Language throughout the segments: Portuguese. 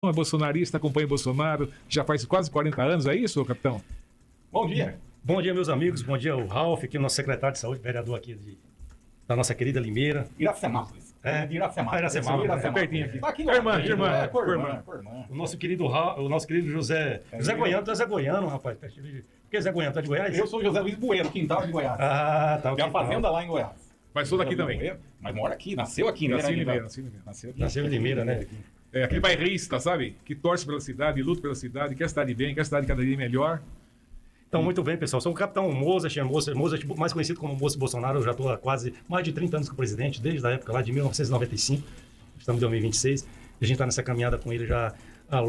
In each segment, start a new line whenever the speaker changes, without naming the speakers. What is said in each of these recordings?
É bolsonarista, acompanha Bolsonaro, já faz quase 40 anos, é isso, capitão?
Bom dia. Bom dia, meus amigos. Bom dia, o Ralf, aqui, nosso secretário de saúde, vereador aqui da nossa querida Limeira.
Iracemápolis.
De Iracemápolis.
É pertinho aqui.
Tá aqui
Irmã.
irmã.
O nosso querido José Goiano. Tu é Zé Goiano, rapaz. Por que Zé Goiano? Tu é de Goiás?
Eu sou José Luiz Bueno, quintal de Goiás.
Ah, tá.
Tem uma fazenda lá em Goiás.
Mas sou daqui também.
Mas mora aqui, nasceu aqui em
Limeira.
Nasceu em Limeira, né?
É aquele bairrista, sabe? Que torce pela cidade, luta pela cidade, quer a cidade bem, quer a cidade cada dia melhor.
Então, muito bem, pessoal. Sou o capitão Mozart, mais conhecido como Moço Bolsonaro. Eu já estou há quase mais de 30 anos com o presidente, desde a época lá de 1995. Estamos em 2026. A gente está nessa caminhada com ele já há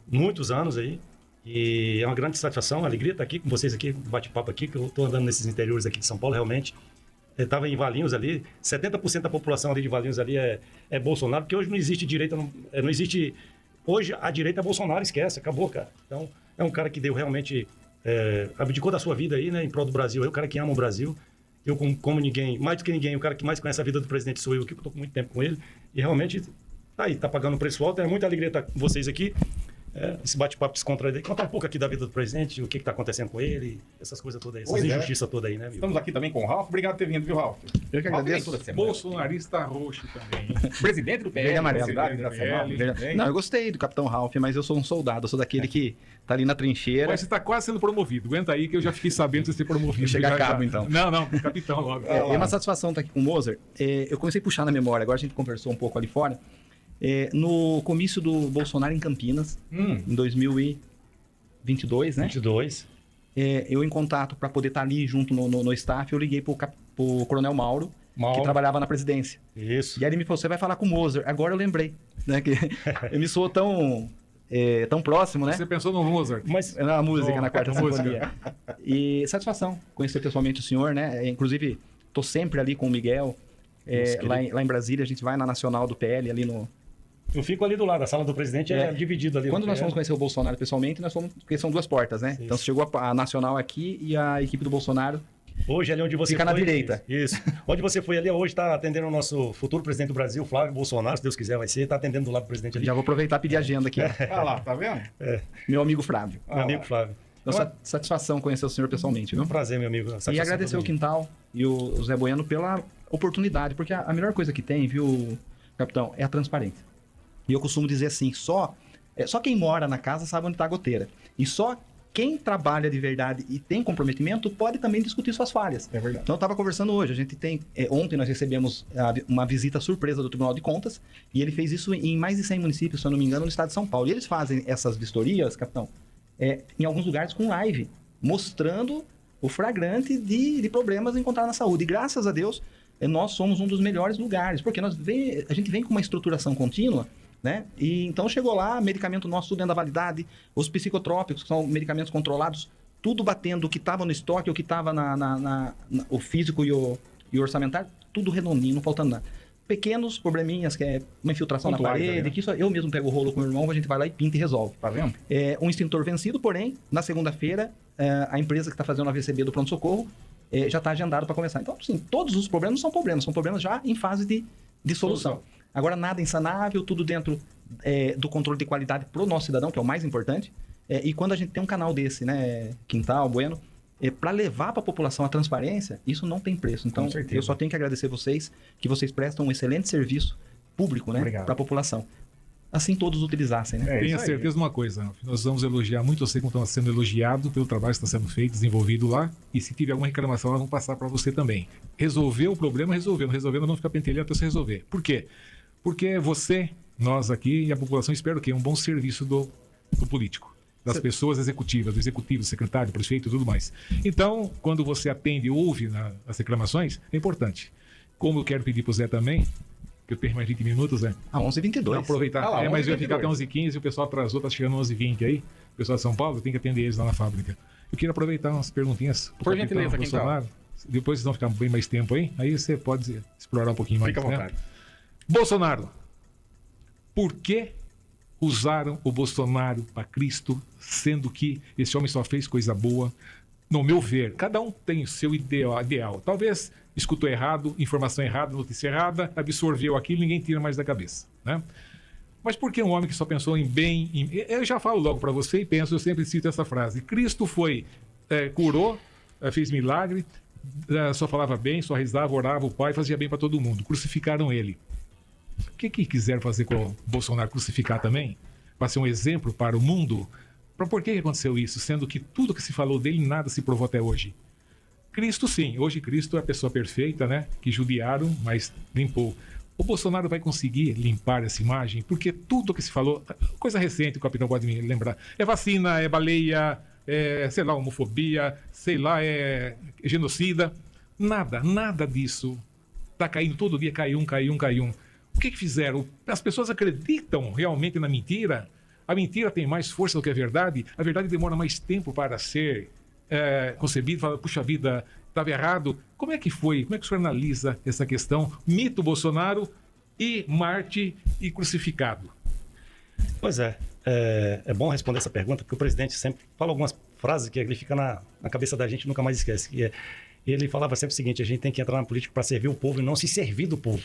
muitos anos aí. E é uma grande satisfação, uma alegria estar aqui com vocês aqui, bate-papo aqui, que eu estou andando nesses interiores aqui de São Paulo, realmente. Eu estava em Valinhos ali, 70% da população ali de Valinhos ali é Bolsonaro, porque hoje não existe direita, não existe... Hoje a direita é Bolsonaro, esquece, acabou, cara. Então, é um cara que deu realmente... abdicou da sua vida aí, né, em prol do Brasil. É o cara que ama o Brasil. Eu, como ninguém, mais do que ninguém, o cara que mais conhece a vida do presidente sou eu aqui, que eu estou com muito tempo com ele. E realmente, tá pagando um preço alto. É muita alegria estar com vocês aqui. Esse bate-papo descontraído. Contar um pouco aqui da vida do presidente, o que está acontecendo com ele, essas coisas todas aí, essas injustiças todas aí, né, amigo?
Estamos aqui também com o Ralf. Obrigado por ter vindo, viu, Ralf?
Eu que agradeço.
Bolsonarista roxo também.
Presidente do PL,
Verde e amarelo.
cidade de Iracemápolis.
Não, eu gostei do Capitão Ralf, mas eu sou um soldado, eu sou daquele que tá ali na trincheira.
Mas você está quase sendo promovido. Aguenta aí que eu já fiquei sabendo de você ser promovido.
Chega a cabo,
já.
então.
Não, capitão logo.
É uma satisfação estar aqui com o Mozart. Eu comecei a puxar na memória, agora a gente conversou um pouco ali fora. No comício do Bolsonaro em Campinas, em 2022, né?
22.
Eu em contato para poder estar ali junto no staff, eu liguei pro Coronel Mauro, que trabalhava na presidência.
Isso.
E aí ele me falou, você vai falar com o Mozart. Agora eu lembrei, né? Que ele me soou tão próximo, né?
Você pensou no Mozart.
Mas na música, na quarta sinfonia. E satisfação conhecer pessoalmente o senhor, né? Inclusive, tô sempre ali com o Miguel. Lá em Brasília, a gente vai na Nacional do PL, ali no...
Eu fico ali do lado, a sala do presidente é dividida ali.
Quando nós fomos conhecer o Bolsonaro pessoalmente, nós fomos, porque são duas portas, né? Sim. Então chegou a Nacional aqui e a equipe do Bolsonaro
hoje ali onde você
fica
foi,
na direita.
Isso. Onde você foi ali, hoje está atendendo o nosso futuro presidente do Brasil, Flávio Bolsonaro, se Deus quiser vai ser, está atendendo do lado do presidente ali.
Já vou aproveitar e pedir agenda aqui.
Olha lá, tá vendo?
Meu amigo Flávio.
Meu amigo Flávio.
Então, satisfação conhecer o senhor pessoalmente, viu?
Um prazer, meu amigo.
E agradecer o Quintal e o Zé Bueno pela oportunidade, porque a melhor coisa que tem, viu, capitão, é a transparência. E eu costumo dizer assim, só quem mora na casa sabe onde está a goteira. E só quem trabalha de verdade e tem comprometimento pode também discutir suas falhas.
É verdade.
Então eu estava conversando hoje, a gente tem... ontem nós recebemos uma visita surpresa do Tribunal de Contas, e ele fez isso em mais de 100 municípios, se eu não me engano, no estado de São Paulo. E eles fazem essas vistorias, capitão, em alguns lugares com live, mostrando o flagrante de problemas encontrados na saúde. E graças a Deus, nós somos um dos melhores lugares, porque a gente vem com uma estruturação contínua, né? E então chegou lá, medicamento nosso tudo dentro da validade, os psicotrópicos, que são medicamentos controlados, tudo batendo o que estava no estoque, o que estava o físico e o orçamentário, tudo redondinho, não faltando nada. Pequenos probleminhas, que é uma infiltração
pontuais,
na parede,
né?
que isso eu mesmo pego o rolo com o irmão, a gente vai lá e pinta e resolve.
Tá vendo?
Um extintor vencido, porém, na segunda-feira, a empresa que está fazendo a VCB do pronto-socorro já está agendado para começar. Então, assim, todos os problemas são problemas já em fase de solução. Agora, nada insanável, tudo dentro do controle de qualidade para o nosso cidadão, que é o mais importante. E quando a gente tem um canal desse, né, Quintal, Bueno, para levar para a população a transparência, isso não tem preço. Então, eu só tenho que agradecer vocês, que vocês prestam um excelente serviço público, né, para a população. Assim todos utilizassem, né?
Tenha certeza de uma coisa, nós vamos elogiar muito você como está sendo elogiado pelo trabalho que está sendo feito, desenvolvido lá, e se tiver alguma reclamação, nós vamos passar para você também. Resolveu o problema, resolveu. Não resolveu, nós vamos ficar pentelhando até você resolver. Por quê? Porque você, nós aqui e a população espera o quê? Um bom serviço do político, das pessoas executivas, do executivo, do secretário, do prefeito e tudo mais. Então, quando você atende e ouve as reclamações, é importante. Como eu quero pedir para o Zé também, que eu tenho mais 20 minutos, né?
11h22.
Aproveitar. Mas eu ia ficar até 11h15 e o pessoal atrasou, tá chegando 11h20 aí. O pessoal de São Paulo, tem que atender eles lá na fábrica. Eu queria aproveitar umas perguntinhas.
Por gentileza,
Bolsonaro. Depois vocês vão ficar bem mais tempo aí. Aí você pode explorar um pouquinho mais.
Fica à vontade.
Bolsonaro. Por que usaram o Bolsonaro para Cristo, sendo que esse homem só fez coisa boa? No meu ver, cada um tem o seu ideal. Talvez escutou errado, informação errada, notícia errada, absorveu aquilo e ninguém tira mais da cabeça, né? Mas por que um homem que só pensou em bem... Eu já falo logo para você e penso, eu sempre cito essa frase. Cristo curou, fez milagre, só falava bem, só rezava, orava o Pai, fazia bem para todo mundo. Crucificaram ele. O que quiseram fazer com o Bolsonaro? Crucificar também? Para ser um exemplo para o mundo? Por que aconteceu isso? Sendo que tudo que se falou dele, nada se provou até hoje. Cristo, sim. Hoje Cristo é a pessoa perfeita, né? Que judiaram, mas limpou. O Bolsonaro vai conseguir limpar essa imagem? Porque tudo que se falou, coisa recente, o capitão pode me lembrar, é vacina, é baleia, sei lá, homofobia, sei lá, é genocida. Nada disso. Tá caindo todo dia, cai um. O que fizeram? As pessoas acreditam realmente na mentira? A mentira tem mais força do que a verdade demora mais tempo para ser concebida. Fala, puxa vida, estava errado. Como é que foi? Como é que o senhor analisa essa questão? Mito Bolsonaro e Marte e crucificado.
Pois é bom responder essa pergunta, porque o presidente sempre fala algumas frases que ele fica na cabeça da gente e nunca mais esquece. Ele falava sempre o seguinte: a gente tem que entrar na política para servir o povo e não se servir do povo.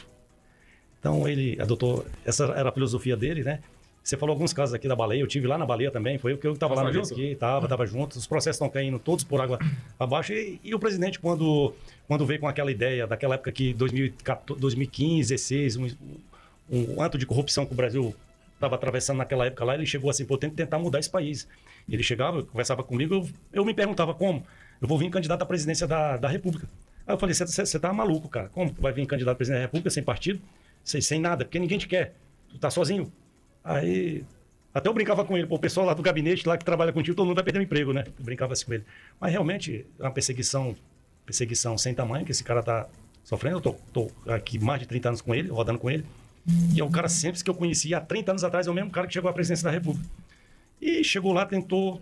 Então ele adotou, essa era a filosofia dele, né? Você falou alguns casos aqui da baleia, eu tive lá na baleia também, foi eu que estava lá na vez aqui, estava junto, os processos estão caindo todos por água abaixo, e o presidente, quando veio com aquela ideia, daquela época que 2015, 2016, um ato de corrupção que o Brasil estava atravessando naquela época lá, ele chegou assim, pô, tem que tentar mudar esse país. Ele chegava, conversava comigo, eu me perguntava como? Eu vou vir candidato à presidência da República. Aí eu falei, você tá maluco, cara, como vai vir candidato à presidência da República sem partido, sem nada, porque ninguém te quer, tu tá sozinho. Aí, até eu brincava com ele, pô, o pessoal lá do gabinete, lá que trabalha contigo, todo mundo vai perder o emprego, né? Eu brincava assim com ele. Mas realmente, é uma perseguição sem tamanho que esse cara tá sofrendo. Eu tô aqui mais de 30 anos com ele, rodando com ele. E é um cara sempre que eu conhecia há 30 anos atrás, é o mesmo cara que chegou à presidência da República. E chegou lá,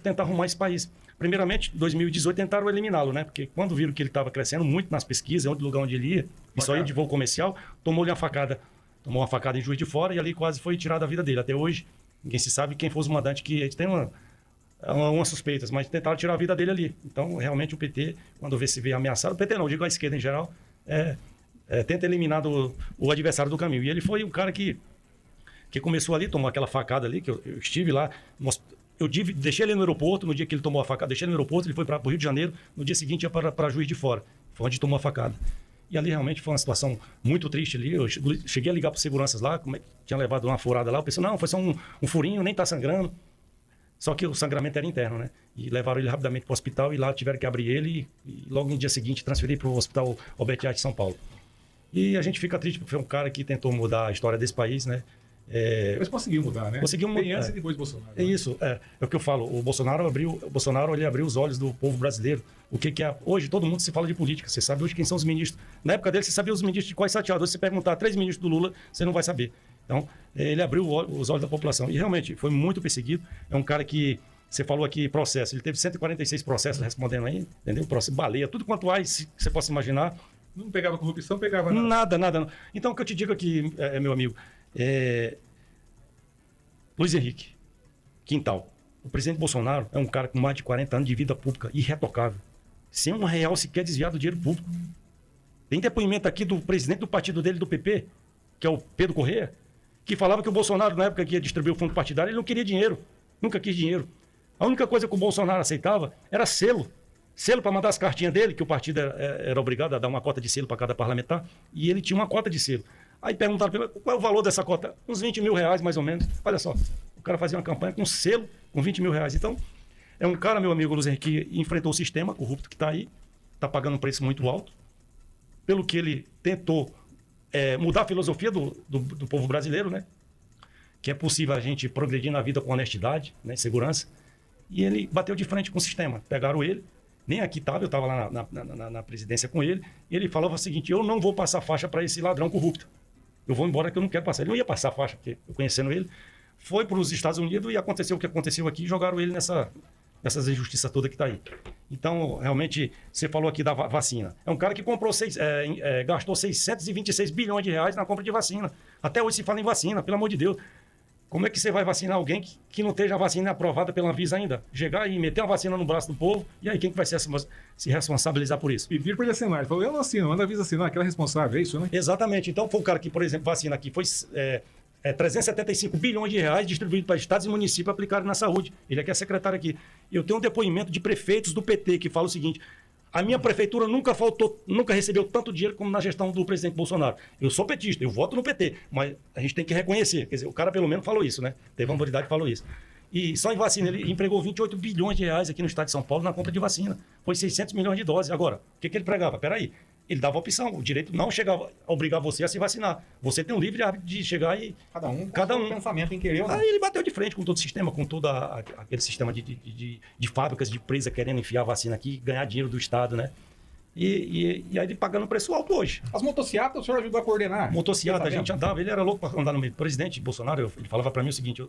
tentar arrumar esse país. Primeiramente, em 2018, tentaram eliminá-lo, né? Porque quando viram que ele estava crescendo muito nas pesquisas, onde lugar onde ele ia, e só ia de voo comercial, tomou-lhe uma facada. Tomou uma facada em Juiz de Fora e ali quase foi tirada a vida dele. Até hoje, ninguém se sabe quem foi os mandantes, que a gente tem umas suspeitas, mas tentaram tirar a vida dele ali. Então, realmente, o PT, quando se vê ameaçado, o PT não, digo a esquerda em geral, tenta eliminar o adversário do caminho. E ele foi um cara que começou ali, tomou aquela facada ali, que eu estive lá, deixei ele no aeroporto, no dia que ele tomou a facada, deixei ele no aeroporto, ele foi para o Rio de Janeiro, no dia seguinte ia para Juiz de Fora, foi onde tomou a facada. E ali realmente foi uma situação muito triste ali. Eu cheguei a ligar para os seguranças lá, como é que tinha levado uma furada lá. Eu pensei, não, foi só um furinho, nem está sangrando. Só que o sangramento era interno, né? E levaram ele rapidamente para o hospital e lá tiveram que abrir ele e logo no dia seguinte transferir para o Hospital Albert Einstein de São Paulo. E a gente fica triste porque foi um cara que tentou mudar a história desse país, né?
Mas conseguiu mudar, né?
Conseguiu mudar.
Bem antes e depois do Bolsonaro.
É isso, é o que eu falo. O Bolsonaro ele abriu os olhos do povo brasileiro. O que é hoje todo mundo se fala de política. Você sabe hoje quem são os ministros. Na época dele, você sabia os ministros de quais salteadores. Se você perguntar 3 ministros do Lula, você não vai saber. Então, ele abriu os olhos da população. E realmente foi muito perseguido. É um cara que, você falou aqui, processo. Ele teve 146 processos respondendo aí, entendeu? Processo, baleia, tudo quanto há, você possa imaginar.
Não pegava corrupção, pegava
nada. Nada. Então, o que eu te digo aqui, meu amigo, Luiz Henrique Quintal. O presidente Bolsonaro é um cara com mais de 40 anos de vida pública, irretocável. Sem um real sequer desviado do dinheiro público. Tem depoimento aqui do presidente do partido dele, do PP, que é o Pedro Corrêa, que falava que o Bolsonaro, na época que ia distribuir o fundo partidário, ele não queria dinheiro. Nunca quis dinheiro. A única coisa que o Bolsonaro aceitava era selo. Selo para mandar as cartinhas dele, que o partido era obrigado a dar uma cota de selo para cada parlamentar, e ele tinha uma cota de selo. Aí perguntaram para ele, qual é o valor dessa cota? Uns 20 mil reais, mais ou menos. Olha só, o cara fazia uma campanha com selo, com 20 mil reais. Então, é um cara, meu amigo Luiz Henrique, que enfrentou o sistema corrupto que está aí, está pagando um preço muito alto, pelo que ele tentou mudar a filosofia do povo brasileiro, né? Que é possível a gente progredir na vida com honestidade, né? Segurança. E ele bateu de frente com o sistema. Pegaram ele, nem aqui estava, eu estava lá na presidência com ele, e ele falava o seguinte, eu não vou passar faixa para esse ladrão corrupto. Eu vou embora que eu não quero passar. Ele não ia passar a faixa, porque eu conhecendo ele, foi para os Estados Unidos e aconteceu o que aconteceu aqui e jogaram ele nessas injustiças todas que está aí. Então, realmente, você falou aqui da vacina. É um cara que gastou 626 bilhões de reais na compra de vacina. Até hoje se fala em vacina, pelo amor de Deus. Como é que você vai vacinar alguém que não esteja a vacina aprovada pela Anvisa ainda? Chegar e meter uma vacina no braço do povo, e aí quem que vai se responsabilizar por isso?
E vir para ele assinar. Ele falou, eu não assino, manda a Anvisa assinar, aquela responsável, é isso, né?
Exatamente. Então, foi o cara que, por exemplo, vacina aqui, 375 bilhões de reais distribuídos para estados e municípios aplicados na saúde. Ele é que é secretário aqui. Eu tenho um depoimento de prefeitos do PT que fala o seguinte: a minha prefeitura nunca recebeu tanto dinheiro como na gestão do presidente Bolsonaro. Eu sou petista, eu voto no PT, mas a gente tem que reconhecer. Quer dizer, o cara pelo menos falou isso, né? Teve uma autoridade que falou isso. E só em vacina, ele empregou 28 bilhões de reais aqui no estado de São Paulo na compra de vacina. Foi 600 milhões de doses. Agora, o que ele pregava? Peraí. Ele dava opção, o direito não chegava a obrigar você a se vacinar. Você tem um livre árbitro de chegar e...
Cada um. Pensamento em querer ou não.
Aí ele bateu de frente com todo o sistema, com todo aquele sistema de fábricas, de empresa querendo enfiar a vacina aqui, ganhar dinheiro do Estado, né? E aí ele pagando preço alto hoje.
As motocicletas o senhor ajudou a coordenar?
Motocicleta, a gente andava, ele era louco para andar no meio. O presidente Bolsonaro, ele falava para mim o seguinte: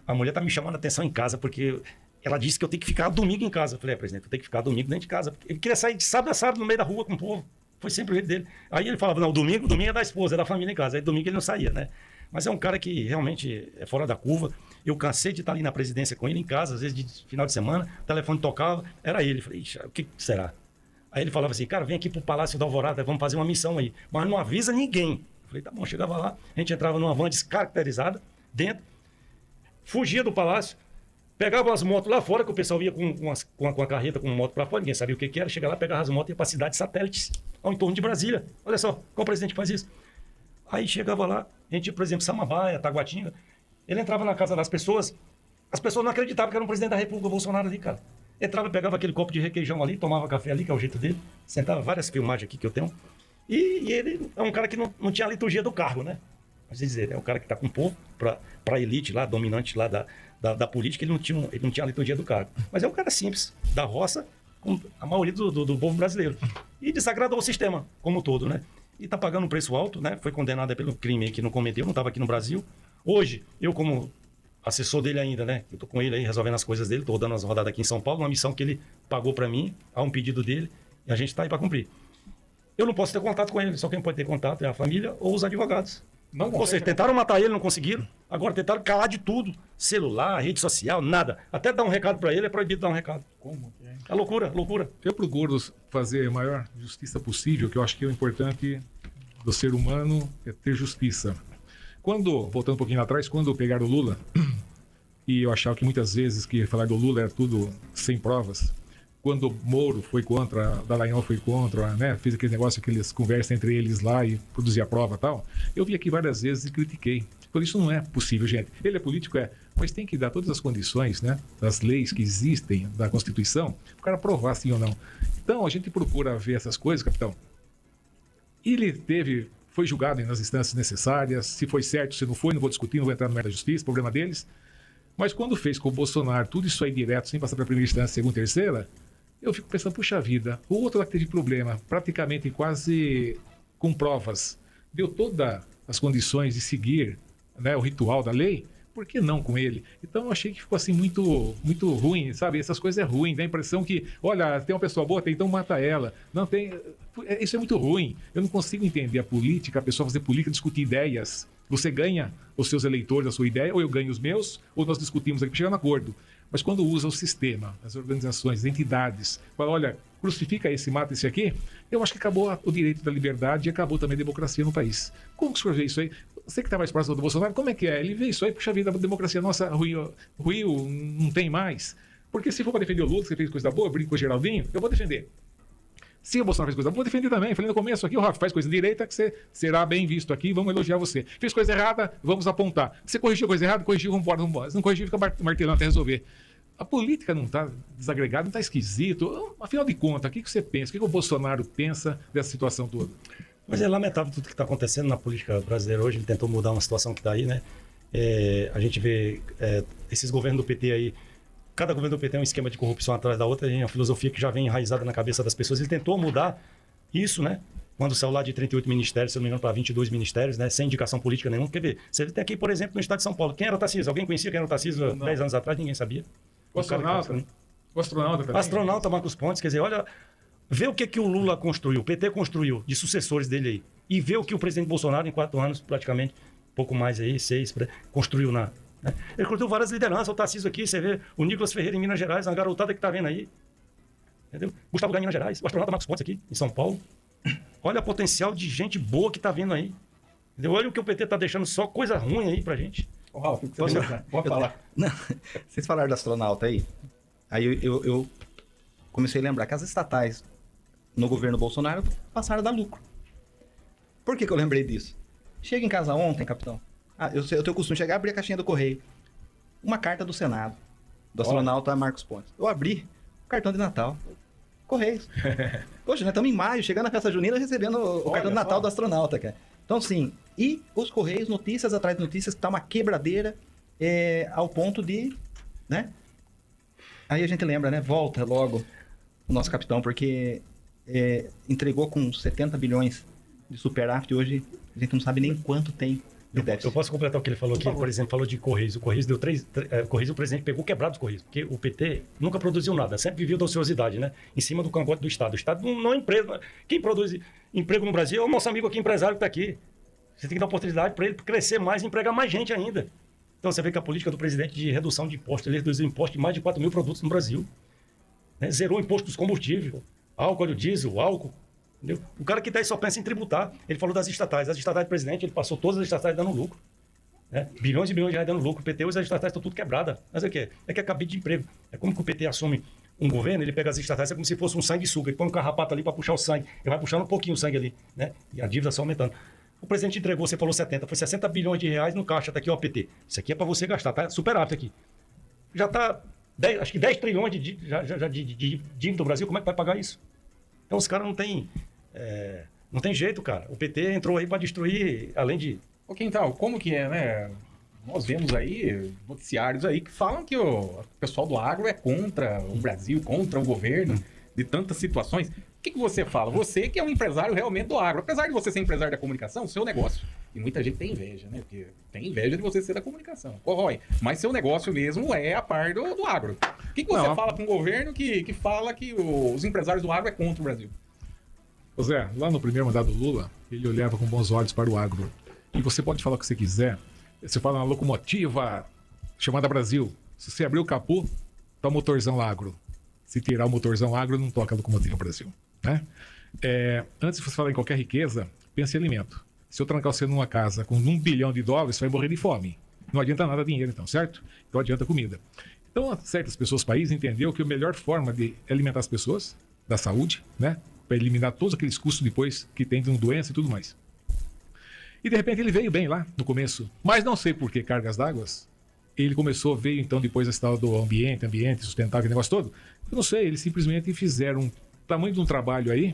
a mulher tá me chamando a atenção em casa, porque ela disse que eu tenho que ficar domingo em casa. Eu falei: presidente, eu tenho que ficar domingo dentro de casa. Ele queria sair de sábado a sábado no meio da rua com o povo. Foi sempre o jeito dele. Aí ele falava: não, domingo é da esposa, é da família em casa. Aí domingo ele não saía, né? Mas é um cara que realmente é fora da curva. Eu cansei de estar ali na presidência com ele em casa, às vezes de final de semana, o telefone tocava, era ele. Eu falei: ixi, o que será? Aí ele falava assim: cara, vem aqui pro Palácio da Alvorada, vamos fazer uma missão aí. Mas não avisa ninguém. Eu falei: tá bom, chegava lá, a gente entrava numa van descaracterizada, dentro, fugia do palácio, pegava as motos lá fora, que o pessoal ia com a carreta, com moto para fora, ninguém sabia o que era, chegava lá, pegava as motos e ia para cidades satélites, ao entorno de Brasília. Olha só, qual presidente faz isso? Aí chegava lá, a gente ia, por exemplo, Samambaia, Taguatinga, ele entrava na casa das pessoas, as pessoas não acreditavam que era um presidente da República, Bolsonaro ali, cara. Entrava, pegava aquele copo de requeijão ali, tomava café ali, que é o jeito dele, sentava, várias filmagens aqui que eu tenho, e ele é um cara que não tinha a liturgia do cargo, né? Às vezes ele é um cara que está com o povo, para a elite lá, dominante lá da política, ele não tinha a liturgia do cargo. Mas é um cara simples, da roça, como a maioria do povo brasileiro. E desagradou o sistema como um todo, né? E está pagando um preço alto, né? Foi condenado pelo crime que não cometeu, não estava aqui no Brasil. Hoje, eu como assessor dele ainda, né? Eu estou com ele aí resolvendo as coisas dele, estou dando as rodadas aqui em São Paulo, uma missão que ele pagou para mim, há um pedido dele, e a gente está aí para cumprir. Eu não posso ter contato com ele, só quem pode ter contato é a família ou os advogados. Ou seja, tentaram matar ele, não conseguiram. Agora tentaram calar de tudo. Celular, rede social, nada. Até dar um recado para ele é proibido dar um recado.
Como que é?
É loucura, loucura.
Eu procuro fazer a maior justiça possível, que eu acho que é o importante do ser humano é ter justiça. Voltando um pouquinho atrás, quando pegaram o Lula, e eu achava que muitas vezes que falar do Lula era tudo sem provas, quando Moro foi contra, Dallagnol foi contra, né, fez aquele negócio, aqueles conversas entre eles lá e produzia a prova e tal, eu vi aqui várias vezes e critiquei. Por isso não é possível, gente. Ele é político, mas tem que dar todas as condições, né, das leis que existem, da Constituição, para o cara provar sim ou não. Então a gente procura ver essas coisas, capitão. Ele foi julgado nas instâncias necessárias, se foi certo, se não foi, não vou discutir, não vou entrar no mérito da justiça, problema deles. Mas quando fez com o Bolsonaro tudo isso aí direto, sem passar para a primeira instância, segunda, terceira, eu fico pensando, puxa vida, o outro lá que teve problema, praticamente quase com provas, deu todas as condições de seguir, né, o ritual da lei, por que não com ele? Então eu achei que ficou assim muito, muito ruim, sabe? Essas coisas é ruim, dá a impressão que, olha, tem uma pessoa boa, então mata ela. Não tem. Isso é muito ruim. Eu não consigo entender a política, a pessoa fazer política, discutir ideias. Você ganha os seus eleitores, a sua ideia, ou eu ganho os meus, ou nós discutimos aqui para chegar no acordo. Mas quando usa o sistema, as organizações, as entidades, fala, olha, crucifica esse, mata esse aqui, eu acho que acabou o direito da liberdade e acabou também a democracia no país. Como que o senhor vê isso aí? Você que está mais próximo do Bolsonaro, como é que é? Ele vê isso aí, puxa vida, a democracia nossa ruiu, não tem mais. Porque se for para defender o Lula, que fez coisa boa, brinco com o Geraldinho, eu vou defender. Se o Bolsonaro fez coisa boa, vou defender também. Falei no começo aqui, o Rafa faz coisa direita, que você será bem visto aqui, vamos elogiar você. Fez coisa errada, vamos apontar. Você corrigiu coisa errada, corrigiu, vamos embora. Se não corrigiu, fica martelando até resolver. A política não está desagregada, não está esquisito. Afinal de contas, o que você pensa? O que o Bolsonaro pensa dessa situação toda?
Mas é lamentável tudo que está acontecendo na política brasileira hoje. Ele tentou mudar uma situação que está aí, né? A gente vê esses governos do PT aí. Cada governo do PT é um esquema de corrupção atrás da outra. Tem uma filosofia que já vem enraizada na cabeça das pessoas. Ele tentou mudar isso, né? Quando saiu lá de 38 ministérios, se não me engano, para 22 ministérios, né? Sem indicação política nenhuma. Quer ver? Você tem aqui, por exemplo, no estado de São Paulo. Quem era o Tarcísio? Alguém conhecia quem era o Tarcísio 10 anos atrás? Ninguém sabia.
O astronauta. O astronauta também.
Astronauta Marcos Pontes. Quer dizer, olha... Vê o que o Lula construiu, o PT construiu, de sucessores dele aí. E vê o que o presidente Bolsonaro, em 4 anos, praticamente, pouco mais aí, 6, construiu né? Ele construiu várias lideranças, o Tarcísio aqui, você vê o Nicolas Ferreira em Minas Gerais, uma garotada que tá vendo aí. Entendeu? Gustavo Gaia em Minas Gerais, o astronauta Marcos Pontes aqui, em São Paulo. Olha o potencial de gente boa que tá vindo aí. Entendeu? Olha o que o PT tá deixando, só coisa ruim aí pra gente.
Ô, Ralf, o que você pensa? Pode falar.
Não, vocês falaram do astronauta aí. Aí eu comecei a lembrar que as estatais no governo Bolsonaro passaram a dar lucro. Por que eu lembrei disso? Chega em casa ontem, capitão. Eu tenho o costume de chegar e abrir a caixinha do correio. Uma carta do Senado, do astronauta Marcos Pontes. Eu abri o cartão de Natal. Correios. Hoje, nós estamos em maio, chegando na festa junina, recebendo o cartão de Natal do astronauta, cara. Então, sim, e os Correios, notícias atrás de notícias, que tá uma quebradeira ao ponto de, né? Aí a gente lembra, né? Volta logo o nosso capitão, porque entregou com 70 bilhões de superávit, hoje a gente não sabe nem quanto tem de déficit.
Eu posso completar o que ele falou aqui? Por exemplo, falou de Correios. O Correios deu Correios, o presidente pegou quebrado os Correios, porque o PT nunca produziu nada, sempre viveu da ociosidade, né? Em cima do cangote do Estado. O Estado não é empresa. Quem produz emprego no Brasil é o nosso amigo aqui, empresário que está aqui. Você tem que dar oportunidade para ele crescer mais e empregar mais gente ainda. Então você vê que a política do presidente de redução de impostos, ele reduziu o imposto de mais de 4 mil produtos no Brasil. Né? Zerou o imposto dos combustíveis, álcool, óleo diesel, álcool. Entendeu? O cara que está aí só pensa em tributar. Ele falou das estatais. As estatais do presidente, ele passou todas as estatais dando lucro. Né? Bilhões e bilhões de reais dando lucro. O PT hoje as estatais estão tudo quebradas. Mas é o quê? É que é cabide de emprego. É como que o PT assume um governo, ele pega as estatais, é como se fosse um sanguessuga. Ele põe um carrapato ali para puxar o sangue. Ele vai puxando um pouquinho o sangue ali. Né? E a dívida só aumentando. O presidente entregou, você falou 70, foi 60 bilhões de reais no caixa, tá aqui, ó, PT. Isso aqui é para você gastar, tá? Superávit aqui. Já tá, acho que 10 trilhões de dívida do Brasil, como é que vai pagar isso? Então os caras não tem jeito, cara. O PT entrou aí para destruir, além de...
Ô, Quintal, como que é, né? Nós vemos aí noticiários aí que falam que o pessoal do agro é contra o Brasil, contra o governo, de tantas situações. O que você fala? Você que é um empresário realmente do agro. Apesar de você ser empresário da comunicação, o seu negócio. E muita gente tem inveja, né? Porque tem inveja de você ser da comunicação. Corrói. Mas seu negócio mesmo é a par do agro. O que você fala com o governo que fala que os empresários do agro é contra o Brasil?
Zé, lá no primeiro mandato do Lula, ele olhava com bons olhos para o agro. E você pode falar o que você quiser. Você fala uma locomotiva chamada Brasil. Se você abrir o capô, tá o motorzão agro. Se tirar o motorzão agro, não toca a locomotiva Brasil. Né? Antes de você falar em qualquer riqueza, pense em alimento. Se eu trancar você numa casa com $1 bilhão, você vai morrer de fome. Não adianta nada dinheiro, então, certo? Então adianta comida. Então, certas pessoas, países, entenderam que a melhor forma de alimentar as pessoas, da saúde, né? Para eliminar todos aqueles custos depois que tem de uma doença e tudo mais. E de repente ele veio bem lá no começo, mas não sei por que cargas d'água. Ele veio então depois da história do ambiente sustentável, aquele negócio todo. Eu não sei, eles simplesmente fizeram um tamanho de um trabalho aí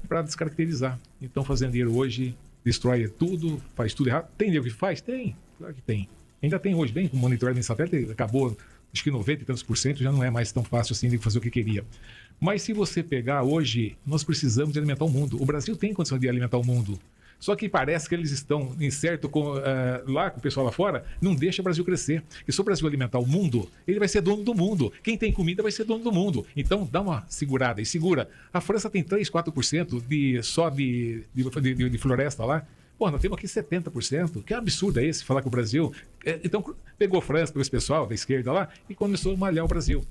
para descaracterizar. Então, fazendeiro hoje destrói tudo, faz tudo errado. Tem nego que faz? Tem, claro que tem. Ainda tem hoje, bem, com monitoramento de satélite, acabou, acho que 90 e tantos % já não é mais tão fácil assim de fazer o que queria. Mas se você pegar hoje, nós precisamos de alimentar o mundo. O Brasil tem condição de alimentar o mundo. Só que parece que eles estão incertos lá com o pessoal lá fora, não deixa o Brasil crescer. E se o Brasil alimentar o mundo, ele vai ser dono do mundo. Quem tem comida vai ser dono do mundo. Então dá uma segurada e segura. A França tem 3, 4% só de floresta lá. Pô, nós temos aqui 70%. Que absurdo é esse falar que o Brasil... Então pegou a França, pegou esse pessoal da esquerda lá e começou a malhar o Brasil.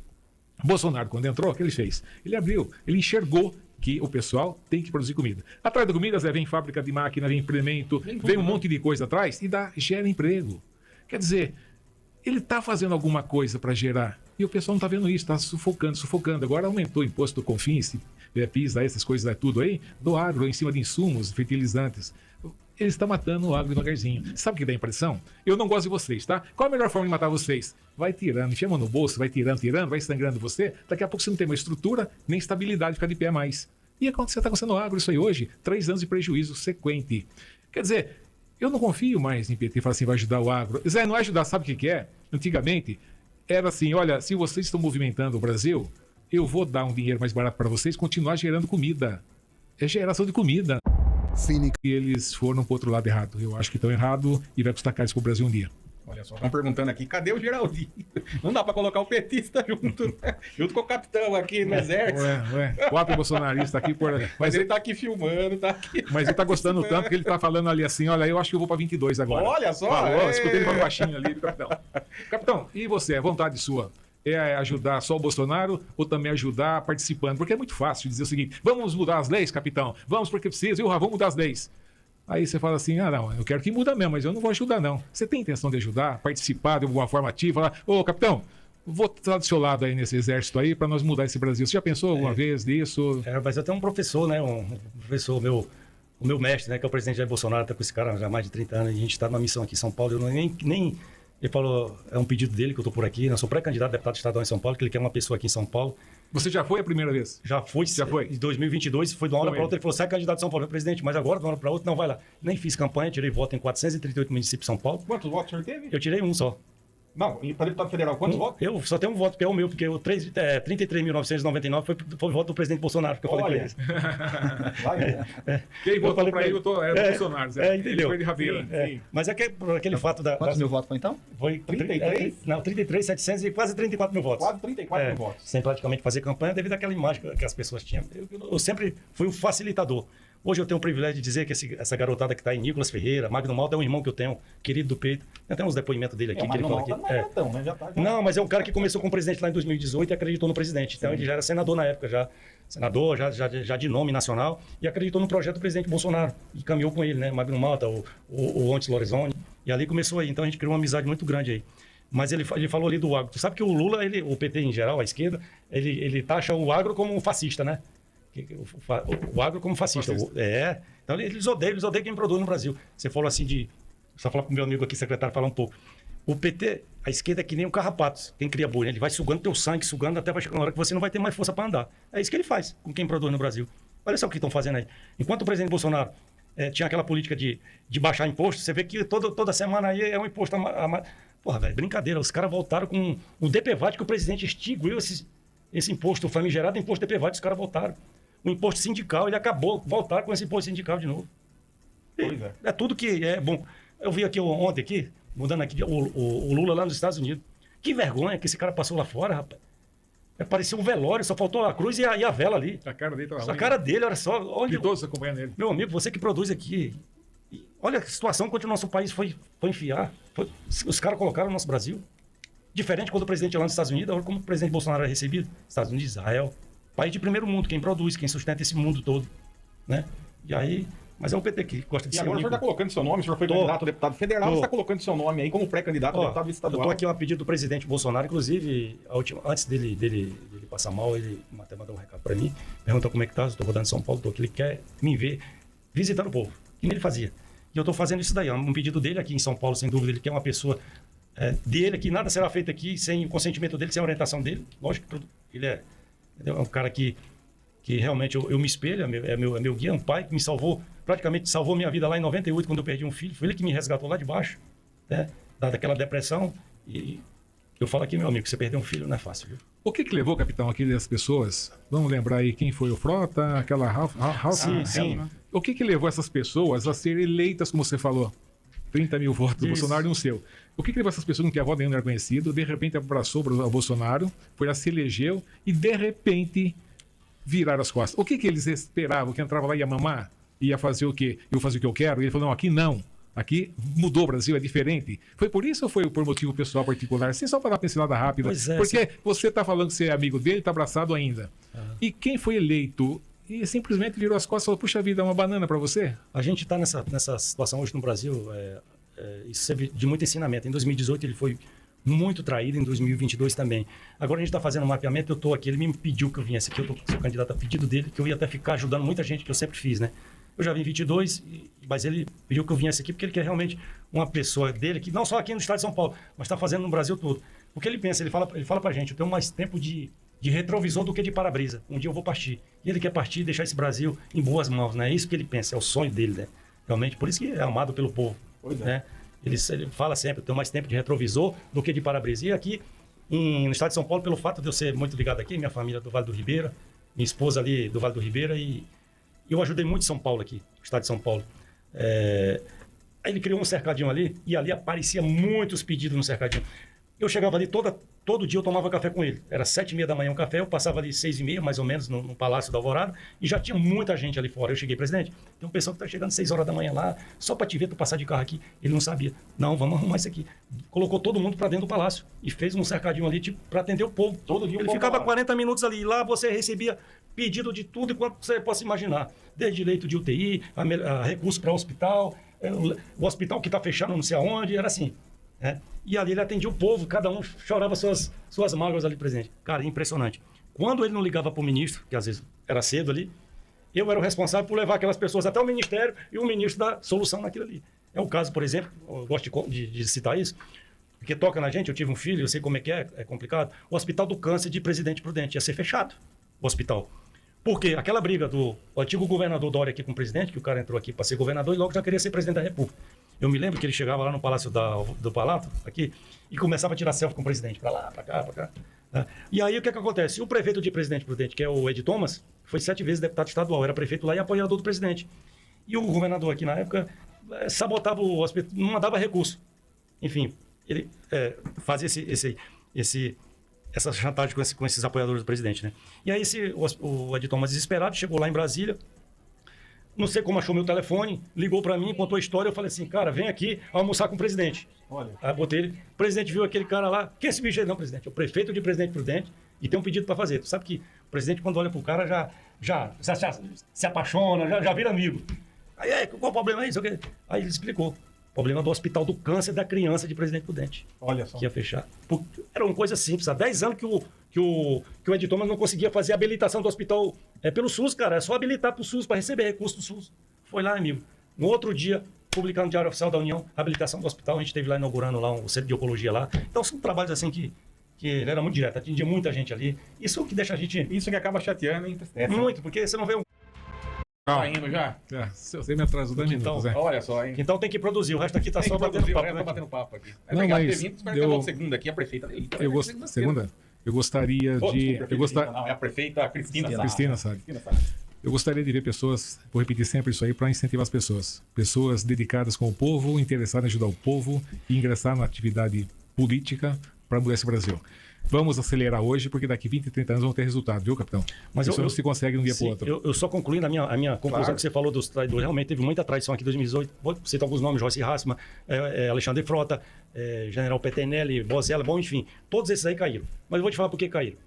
Bolsonaro, quando entrou, o que ele fez? Ele abriu, ele enxergou que o pessoal tem que produzir comida. Atrás da comida vem fábrica de máquina, vem implemento, vem um monte de coisa atrás e gera emprego. Quer dizer, ele está fazendo alguma coisa para gerar e o pessoal não está vendo isso, está sufocando. Agora aumentou o imposto do Confins, PIS, essas coisas, tudo aí, do agro em cima de insumos, fertilizantes. Ele está matando o agro devagarzinho. Sabe o que dá impressão? Eu não gosto de vocês, tá? Qual a melhor forma de matar vocês? Vai tirando, enfia a mão no bolso, vai tirando, vai sangrando você. Daqui a pouco você não tem mais estrutura, nem estabilidade de ficar de pé mais. E está acontecendo no agro isso aí hoje. 3 anos de prejuízo sequente. Quer dizer, eu não confio mais em PT, falar assim, vai ajudar o agro. Zé, não vai ajudar, sabe o que é? Antigamente, era assim, olha, se vocês estão movimentando o Brasil, eu vou dar um dinheiro mais barato para vocês, continuar gerando comida. É geração de comida. Cínico. E eles foram para o outro lado errado. Eu acho que estão errado e vai custar caro isso para o Brasil um dia.
Olha só, estão perguntando aqui, cadê o Geraldinho? Não dá para colocar o petista junto, né? Junto com o capitão aqui no exército.
4 bolsonaristas aqui.
Mas ele tá aqui filmando, tá aqui.
Mas ele tá gostando tanto que ele tá falando ali assim, olha, eu acho que eu vou para 22 agora.
Olha só.
Falou, escutei ele falando baixinho ali, capitão. Capitão, e você, é vontade sua? É ajudar só o Bolsonaro ou também ajudar participando? Porque é muito fácil dizer o seguinte, vamos mudar as leis, capitão. Vamos porque precisa, vamos mudar as leis. Aí você fala assim, não, eu quero que muda mesmo, mas eu não vou ajudar não. Você tem intenção de ajudar, participar de alguma forma ativa, falar, ô capitão, vou estar do seu lado aí nesse exército aí para nós mudar esse Brasil. Você já pensou alguma vez nisso?
Mas eu tenho um professor, né? Um professor, o meu mestre, né? Que é o presidente Jair Bolsonaro, tá com esse cara já há mais de 30 anos. E a gente está numa missão aqui em São Paulo. Eu nem ele falou, é um pedido dele que eu estou por aqui. Eu sou pré-candidato a deputado estadual em São Paulo, que ele quer uma pessoa aqui em São Paulo.
Você já foi a primeira vez?
Já foi. Em 2022, foi de uma hora para outra. Ele falou, sai candidato de São Paulo. Eu, presidente, mas agora de uma hora para outra, não vai lá. Nem fiz campanha, tirei voto em 438 municípios de São Paulo.
Quantos votos o senhor teve?
Eu tirei um só.
Não, e para deputado federal, quantos votos?
Eu só tenho um voto, que é o meu, porque o 33.999 foi o voto do presidente Bolsonaro, que eu falei para ele.
Quem votou para ele, do Bolsonaro.
Entendeu?
Foi de Ravena.
Mas é que, por aquele fato da...
Quantos mil votos foi então?
Foi
33?
Não, 33.700 e quase 34 mil votos.
Quase 34 mil votos.
Sem praticamente fazer campanha devido àquela imagem que as pessoas tinham. Eu sempre fui um facilitador. Hoje eu tenho o privilégio de dizer que essa garotada que está aí, Nicolas Ferreira, Magno Malta, é um irmão que eu tenho, querido do peito. Eu tenho uns depoimentos dele aqui. Que ele fala aqui.
Não é gatão, né? Já tá,
Não, mas é um cara que começou com o presidente lá em 2018 e acreditou no presidente. Então ele já era senador na época, senador, já de nome nacional, e acreditou no projeto do presidente Bolsonaro. E caminhou com ele, né? Magno Malta, o Ontes Lorenzoni. E ali começou aí. Então a gente criou uma amizade muito grande aí. Mas ele falou ali do agro. Tu sabe que o Lula, o PT em geral, a esquerda, ele taxa o agro como um fascista, né? O agro como fascista. Então eles odeiam quem produz no Brasil. Você falou assim só falar pro meu amigo aqui, secretário, falar um pouco. O PT, a esquerda é que nem um carrapato, quem cria boi, né? Ele vai sugando teu sangue, sugando até vai chegar uma hora que você não vai ter mais força para andar. É isso que ele faz com quem produz no Brasil. Olha só o que estão fazendo aí. Enquanto o presidente Bolsonaro tinha aquela política de baixar imposto, você vê que toda semana aí é um imposto Porra, velho, brincadeira. Os caras voltaram com o DPVAT que o presidente extinguiu esse imposto famigerado, imposto DPVAT, os caras voltaram. O imposto sindical, ele acabou, voltar com esse imposto sindical de novo.
Pois é.
É tudo que é bom. Eu vi aqui ontem, mudando aqui, o Lula lá nos Estados Unidos. Que vergonha que esse cara passou lá fora, rapaz. Parecia um velório, só faltou a cruz e a vela ali.
A cara dele tava
A cara dele, olha só.
E todos acompanhando ele.
Meu amigo, você que produz aqui. Olha a situação que o nosso país foi enfiar. Os caras colocaram o nosso Brasil. Diferente quando o presidente lá nos Estados Unidos, olha como o presidente Bolsonaro é recebido. Estados Unidos, Israel. País de primeiro mundo, quem produz, quem sustenta esse mundo todo. Né? E aí, mas é o PT que gosta de
E
ser
agora o senhor está colocando seu nome, o senhor foi candidato a deputado federal, você está colocando seu nome aí como pré-candidato a deputado estadual.
Eu estou aqui a pedido do presidente Bolsonaro, inclusive, antes dele passar mal, ele até mandou um recado para mim, perguntou como é que tá, estou rodando em São Paulo, estou aqui, ele quer me ver visitando o povo, que nem ele fazia. E eu estou fazendo isso daí, um pedido dele aqui em São Paulo, sem dúvida, ele quer uma pessoa dele, que nada será feito aqui sem o consentimento dele, sem a orientação dele. Lógico que ele é um cara que realmente eu me espelho, é meu guia, um pai que me salvou, praticamente salvou minha vida lá em 98, quando eu perdi um filho. Foi ele que me resgatou lá de baixo, né? Daquela depressão. E eu falo aqui, meu amigo, você perder um filho não é fácil, viu?
O que levou, capitão, aquelas pessoas? Vamos lembrar aí quem foi o Frota, aquela Ralph.
Sim.
O que levou essas pessoas a serem eleitas, como você falou? 30 mil votos do Bolsonaro e um seu. O que levou essas pessoas que a voz nenhum não era conhecido, de repente abraçou o Bolsonaro, foi lá, se elegeu e de repente viraram as costas? O que eles esperavam? Que entrava lá e ia mamar? Ia fazer o quê? Eu vou fazer o que eu quero? E ele falou, não, aqui não. Aqui mudou o Brasil, é diferente. Foi por isso ou foi por motivo pessoal particular? Assim, só para dar uma pincelada rápida. Porque você está falando que você é amigo dele, está abraçado ainda. E quem foi eleito e simplesmente virou as costas e falou, puxa vida, é uma banana para você?
A gente está nessa situação hoje no Brasil, isso serve de muito ensinamento. Em 2018 ele foi muito traído, em 2022 também. Agora a gente está fazendo um mapeamento, eu estou aqui, ele me pediu que eu viesse aqui, eu sou candidato a pedido dele, que eu ia até ficar ajudando muita gente, que eu sempre fiz, né? Eu já vim em 22, mas ele pediu que eu viesse aqui porque ele quer realmente uma pessoa dele, que não só aqui no estado de São Paulo, mas está fazendo no Brasil todo. O que ele pensa, ele fala pra gente, eu tenho mais tempo de retrovisor do que de para-brisa. Um dia eu vou partir. E ele quer partir e deixar esse Brasil em boas mãos, né? É isso que ele pensa, é o sonho dele, né? Realmente, por isso que é amado pelo povo.
Pois é.
Né? Ele fala sempre, eu tenho mais tempo de retrovisor do que de para-brisa. E aqui, no estado de São Paulo, pelo fato de eu ser muito ligado aqui, minha família do Vale do Ribeira, minha esposa ali do Vale do Ribeira, e eu ajudei muito São Paulo aqui, o estado de São Paulo. Aí ele criou um cercadinho ali, e ali aparecia muitos pedidos no cercadinho. Eu chegava ali todo dia, eu tomava café com ele. Era 7h30 da manhã um café, eu passava ali 6h30, mais ou menos, no Palácio da Alvorada, e já tinha muita gente ali fora. Eu cheguei, presidente, tem um pessoal que está chegando 6 horas da manhã lá, só para te ver, tu passar de carro aqui. Ele não sabia. Não, vamos arrumar isso aqui. Colocou todo mundo para dentro do palácio e fez um cercadinho ali, tipo, para atender o povo.
Todo dia o
Ele
povo
ficava
lá.
40 minutos ali. Lá você recebia pedido de tudo enquanto você possa imaginar. Desde leito de UTI, a recurso para o hospital, o hospital que está fechando não sei aonde, era assim. Né? E ali ele atendia o povo, cada um chorava suas mágoas ali, presidente. Cara, impressionante. Quando ele não ligava para o ministro, que às vezes era cedo ali, eu era o responsável por levar aquelas pessoas até o ministério e o ministro dar solução naquilo ali. É o caso, por exemplo, eu gosto de citar isso, porque toca na gente, eu tive um filho, eu sei como é complicado. O Hospital do Câncer de Presidente Prudente ia ser fechado, o hospital. Porque aquela briga do antigo governador Dória aqui com o presidente, que o cara entrou aqui para ser governador e logo já queria ser presidente da República. Eu me lembro que ele chegava lá no Palácio do Palácio, aqui, e começava a tirar selfie com o presidente, para lá, para cá, para cá. Né? E aí o que acontece? O prefeito de Presidente Prudente, que é o Ed Thomas, foi 7 vezes deputado estadual, era prefeito lá e apoiador do presidente. E o governador aqui na época sabotava o hospital, não mandava recurso. Enfim, ele fazia essa chantagem com esses apoiadores do presidente, né? E aí o Ed Thomas, desesperado, chegou lá em Brasília, não sei como achou meu telefone, ligou para mim, contou a história, eu falei assim, cara, vem aqui almoçar com o presidente. Olha. Aí botei ele, o presidente viu aquele cara lá, que é esse bicho aí? Não, presidente, é o prefeito de Presidente Prudente e tem um pedido para fazer. Tu sabe que o presidente, quando olha pro cara, já se apaixona, já vira amigo. Aí, qual o problema aí? Aí ele explicou. Problema do Hospital do Câncer da Criança de Presidente Prudente. Olha só. Que ia fechar. Era uma coisa simples. Há 10 anos que o Ed Thomas não conseguia fazer a habilitação do hospital pelo SUS, cara. É só habilitar pro SUS, para receber recurso do SUS. Foi lá, amigo. No outro dia, publicar no Diário Oficial da União, a habilitação do hospital. A gente esteve lá inaugurando lá um centro de oncologia lá. Então, são trabalhos assim que ele era muito direto, atindia muita gente ali. Isso que deixa a gente...
Isso que acaba chateando, hein?
Muito, porque você não vê um...
Tá indo já?
Você me atrasou 10 minutos,
Olha só, hein?
Então tem que produzir, o resto aqui tá
Tem
só
que
batendo
produzir,
papo.
o resto
Né?
tá batendo papo aqui.
Não,
Obrigado por
mas
ter vindo. Espero ter volta segunda aqui, a prefeita dele.
Segunda? Eu gostaria de...
Não, é a prefeita Cristina Sá.
Cristina Sá. Eu gostaria de ver pessoas, vou repetir sempre isso aí, para incentivar as pessoas. Pessoas dedicadas com o povo, interessadas em ajudar o povo e ingressar na atividade política para mudar esse Brasil. Vamos acelerar hoje, porque daqui 20, 30 anos vão ter resultado, viu, capitão? Mas isso não se consegue de um dia para o outro.
Eu só concluindo a minha conclusão que você falou dos traidores. Realmente teve muita traição aqui em 2018. Vou citar alguns nomes, Joyce Hassman, Alexandre Frota, General Petenelli, Bozella, bom, enfim. Todos esses aí caíram. Mas eu vou te falar por que caíram.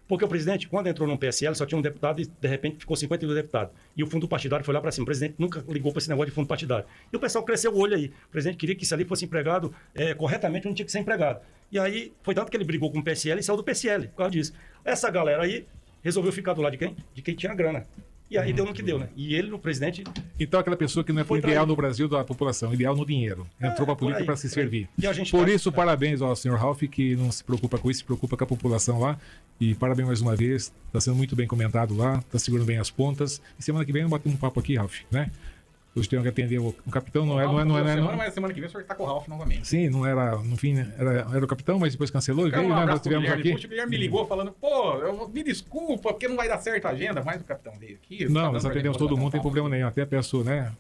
Porque o presidente, quando entrou no PSL, só tinha um deputado e, de repente, ficou 52 deputados. E o fundo partidário foi lá para cima. O presidente nunca ligou para esse negócio de fundo partidário. E o pessoal cresceu o olho aí. O presidente queria que isso ali fosse empregado corretamente, não tinha que ser empregado. E aí, foi tanto que ele brigou com o PSL e saiu do PSL, por causa disso. Essa galera aí resolveu ficar do lado de quem? De quem tinha grana. E aí deu no que deu, né? E ele, o presidente...
Então, aquela pessoa que não é pro ideal no Brasil da população, ideal no dinheiro. Entrou para a política para se servir. Por isso, parabéns ao senhor Ralph, que não se preocupa com isso, se preocupa com a população lá. E parabéns mais uma vez. Está sendo muito bem comentado lá, está segurando bem as pontas. E semana que vem eu bater um papo aqui, Ralph, né? Hoje tenho que atender o capitão,
Mas semana que vem o senhor está com o Ralph novamente.
Sim, não era, no fim, era o capitão, mas depois cancelou e veio, nós tivemos aqui.
O Guilherme me ligou falando, me desculpa, porque não vai dar certo a agenda, mas o capitão veio aqui.
Não, nós atendemos todo mundo, não tem problema nenhum. Até peço, né?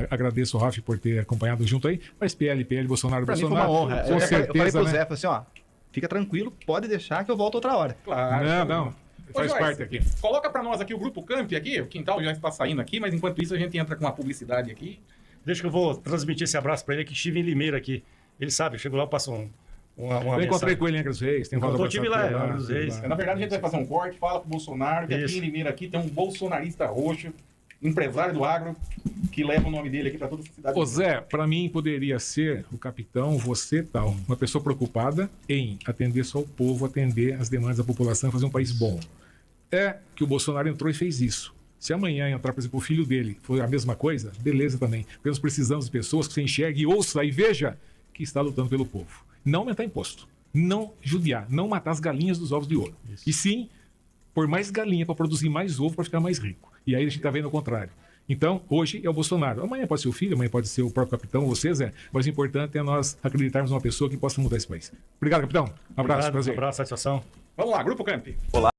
Agradeço o Ralph por ter acompanhado junto aí, mas PL, Bolsonaro,
Pra
Bolsonaro.
mim foi uma honra.
Com certeza,
eu falei pro
né?
Zé, falei assim, ó, fica tranquilo, pode deixar que eu volto outra hora.
Claro.
Não. Faz parte aqui.
Coloca para nós aqui o Grupo Camp aqui, o quintal já está saindo aqui, mas enquanto isso a gente entra com a publicidade aqui.
Deixa que eu vou transmitir esse abraço para ele, que estive em Limeira aqui. Ele sabe, eu chego lá, eu passo uma
Eu encontrei com ele em Angra dos Reis.
Eu tive lá em Angra dos Reis.
Na verdade, a gente vai fazer um corte, fala pro Bolsonaro, que aqui em Limeira aqui tem um bolsonarista roxo, empresário do agro, que leva o nome dele aqui para toda a cidade.
Ô Zé, para mim poderia ser o capitão, você tal, uma pessoa preocupada em atender só o povo, atender as demandas da população, fazer um país bom. É que o Bolsonaro entrou e fez isso. Se amanhã entrar, por exemplo, o filho dele for a mesma coisa, beleza também. Porque nós precisamos de pessoas que você enxergue e ouça e veja que está lutando pelo povo. Não aumentar imposto, não judiar, não matar as galinhas dos ovos de ouro. Isso. E sim, pôr mais galinha para produzir mais ovo para ficar mais rico. E aí a gente está vendo o contrário. Então, hoje é o Bolsonaro. Amanhã pode ser o filho, amanhã pode ser o próprio capitão, você, Zé. Mas o importante é nós acreditarmos numa pessoa que possa mudar esse país. Obrigado, capitão. Um abraço, prazer.
Um abraço, satisfação.
Vamos lá, Grupo Camp.
Olá.